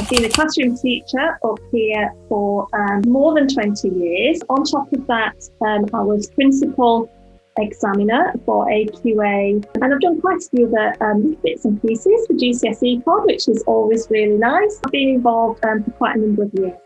I've been a classroom teacher up here for more than 20 years. On top of that, I was principal examiner for AQA, and I've done quite a few other bits and pieces for GCSEPod, which is always really nice. I've been involved for quite a number of years.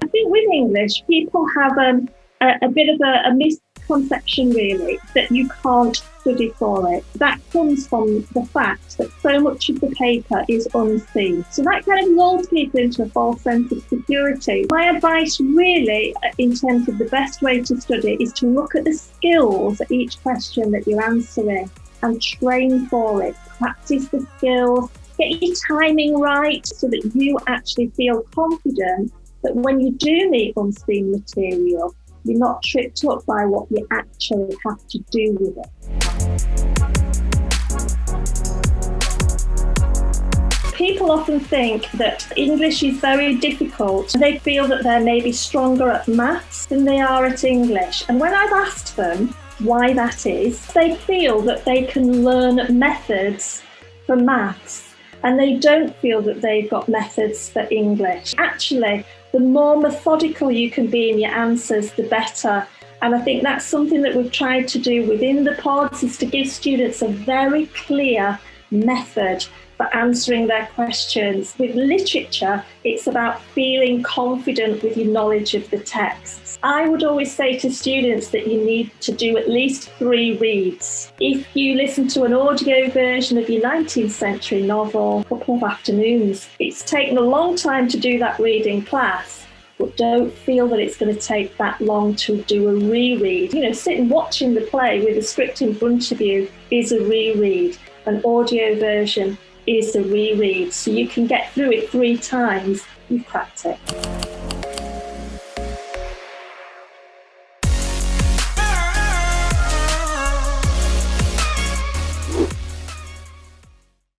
I think with English, people have a bit of a misconception, really, that you can't study for it. That comes from the fact that so much of the paper is unseen. So that kind of lulls people into a false sense of security. My advice really, in terms of the best way to study, is to look at the skills at each question that you're answering and train for it. Practice the skills, get your timing right so that you actually feel confident that when you do meet unseen material, you're not tripped up by what you actually have to do with it. People often think that English is very difficult. They feel that they're maybe stronger at maths than they are at English. And when I've asked them why that is, they feel that they can learn methods for maths and they don't feel that they've got methods for English. Actually, the more methodical you can be in your answers, the better. And I think that's something that we've tried to do within the pods, is to give students a very clear method for answering their questions. With literature, it's about feeling confident with your knowledge of the texts. I would always say to students that you need to do at least 3 reads. If you listen to an audio version of your 19th century novel, a couple of afternoons. It's taken a long time to do that reading class, but don't feel that it's going to take that long to do a reread. Sitting watching the play with a script in front of you is a reread. An audio version is a reread. So you can get through it 3 times. You've cracked it.